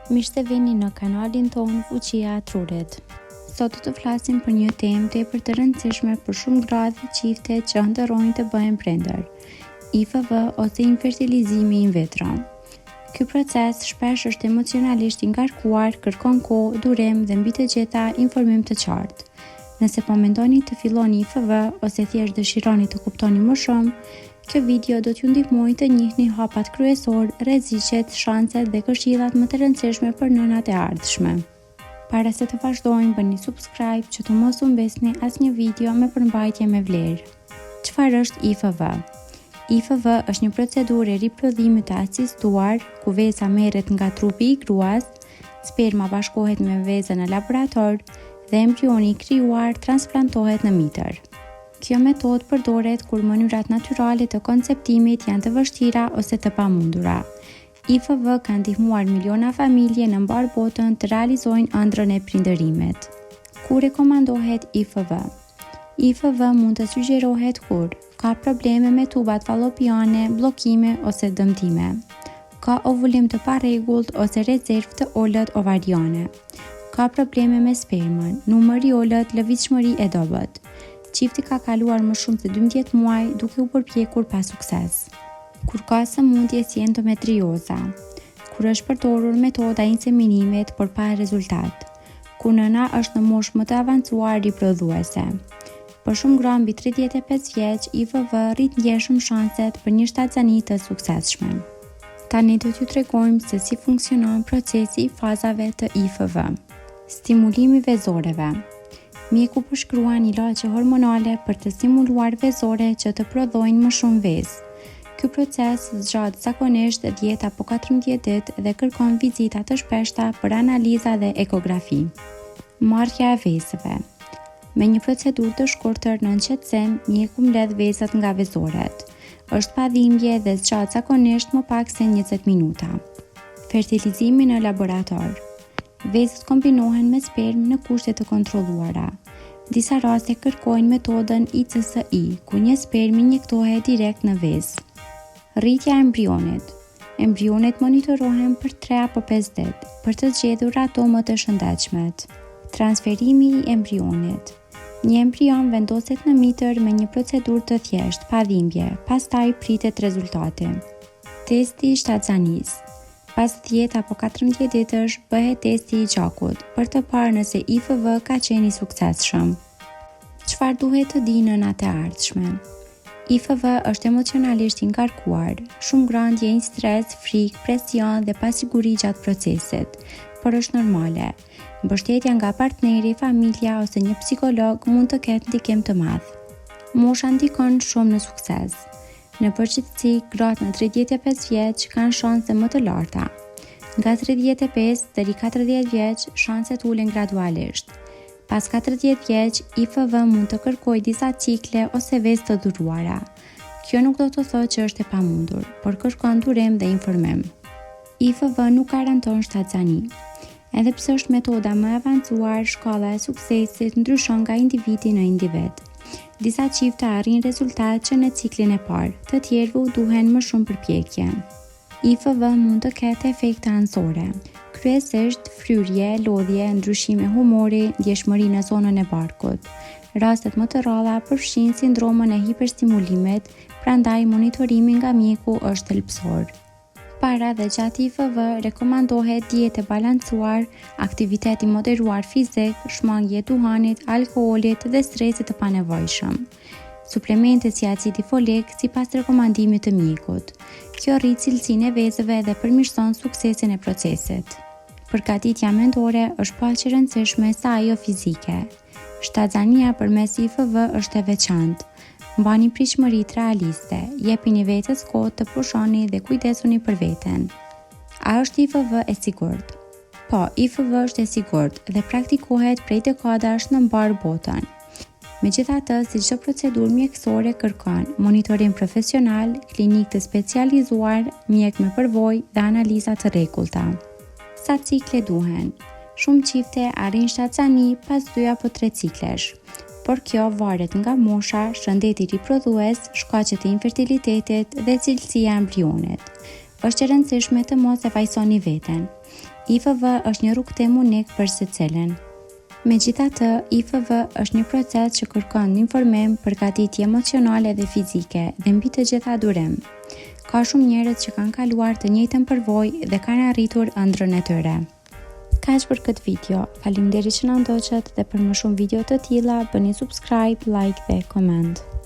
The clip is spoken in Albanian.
Mirë se vini në kanalin tonë Fuqia e Trurit. Sot do të flasim për një temë tepër të rëndësishme për shumë gra dhe çifte që ndërrojnë të bëhen prindër, IVF ose infertilizimi in vitro. Ky proces shpesh është emocionalisht i ngarkuar, kërkon kohë, durim dhe mbi të gjitha informim të qartë. Nëse po mendoni të filloni IVF ose thjesht dëshironi të kuptoni më shumë, kjo video do t'ju ndihmojë të njihni hapat kryesor, rreziqet, shanset dhe këshillat më të rëndësishme për nënat e ardhshme. Para se të vazhdojmë, bëni subscribe që të mos u humbini asnjë video me përmbajtje me vlerë. Çfarë është IVF? IVF është një procedurë e riprodhimit të asistuar, ku veza merret nga trupi i gruas, sperma bashkohet me vezën në laborator dhe embrioni i krijuar transplantohet në mitër. Kjo metodë përdoret kur mënyrat natyrale të konceptimit janë të vështira ose të pamundura. IVF ka ndihmuar miliona familje në mbar botën të realizojnë ëndrrën e prindërimit. Ku rekomandohet IVF? IVF mund të sugjerohet kur ka probleme me tubat fallopiane, bllokime ose dëmtime. Ka ovulim të parregullt ose rezervë të olët ovariane. Ka probleme me spermën, numër i olët, lëvizshmëri e dobët. Çifti ka kaluar më shumë se 12 muaj duke u përpjekur pa sukses. Kur ka sëmundje si endometrioza, kur është përdorur metoda inseminimit por pa rezultat, kur nëna është në moshë më të avancuar riprodhuese. Për shumë gra mbi 35 vjeç, IVF rrit ndjeshëm shanset për një shtatzani të suksesshme. Tani do t'ju tregojmë se si funksionon procesi i fazave të IVF. Stimulimi vezoreve. Mjeku përshkruan ilaçe hormonale për të stimuluar vezore që të prodhojnë më shumë vezë. Ky proces zgjat zakonisht 10 apo 14 ditë dhe kërkon vizita të shpeshta për analiza dhe ekografi. Marrja e vezëve. Me një procedurë të shkurtër në qetësim, mjeku mbledh vezët nga vezoret. Është pa dhimbje dhe zgjat zakonisht më pak se 20 minuta. Fertilizimi në laborator. Vezët kombinohen me spermë në kushte të kontrolluara. Disa raste kërkojnë metodën ICSI, ku një spermë injektohet direkt në vezë. Rritja e embrionit. Embrionet monitorohen për 3 apo 5 ditë për të zgjedhur ato më të shëndetshmet. Transferimi i embrionit. Një embrion vendoset në mitër me një procedurë të thjeshtë, pa dhimbje, pastaj pritet rezultati. Testi i shtatzanisë. Pas 10 apo 14 ditësh bëhet testi i gjakut për të parë nëse IVF ka qenë i suksesshëm. Çfarë duhet të dinë nënat e ardhshme? IVF është emocionalisht i ngarkuar. Shumë gra ndjejnë stres, frikë, presion dhe pasiguri gjatë procesit, por është normale. Mbështetja nga partneri, familja ose një psikolog mund të ketë ndikim të madh. Mosha ndikon shumë në sukses. Në përgjithësi, gratë në 35 vjeç kanë shanse më të larta. Nga 35 deri 40 vjeç, shanset ulen gradualisht. Pas 40 vjeç, IVF mund të kërkojë disa cikle ose vezë të duruara. Kjo nuk do të thotë që është e pamundur, por kërkon durim dhe informim. IVF nuk garanton shtatzani. Edhe pse është metoda më e avancuar, shkalla e suksesit ndryshon nga individi në individ. Disa çifte arrin rezultat që në ciklin e parë, të tjerëve u duhen më shumë përpjekje. IVF mund të ketë efekte anësore, kryesisht fryrje, lodhje, ndryshime humori, ndjeshmëri në zonën e barkut. Rastet më të rralla përfshin sindromën e hiperstimulimit, prandaj monitorimi nga mjeku është thelbësor. Para dhe gjatë IVF rekomandohet dietë e balancuar, aktiviteti moderuar fizik, shmangje e duhanit, alkoolit dhe stresit të panevojshëm. Suplemente si acidi folik sipas rekomandimit të mjekut. Kjo rrit cilësinë e vezëve dhe përmirëson suksesin e procesit. Përgatitja mendore është paq e rëndësishme sa ajo fizike. Shtatzania përmes IVF është e veçantë. Mbani pritshmëritë realiste, jepini vetes kohë të pushoni dhe kujdesuni për veten. A është IVF e sigurt? Po, IVF është e sigurt dhe praktikohet prej dekadash në mbar botën. Megjithatë, si çdo procedurë mjekësore kërkon monitorim profesional, klinikë të specializuar, mjek me përvojë dhe analiza të rregullta. Sa cikle duhen? Shumë çifte arrin shtatzani pas 2 apo 3 ciklesh. Por kjo varet nga mosha, shëndeti riprodhues, shkaqet e infertilitetit dhe cilësia e embrionit. është e rëndësishme të mos e fajsoni veten. IFV është një rrugëtim unik për secilin. Megjithatë, IFV është një proces që kërkon informim, përgatitje emocionale dhe fizike dhe mbi të gjitha durim. Ka shumë njerëz që kanë kaluar të njëjtën përvojë dhe kanë arritur ëndrrën e tyre. Kaq për këtë video. Faleminderit që na ndoqët dhe për më shumë video të tilla bëni subscribe, like dhe comment.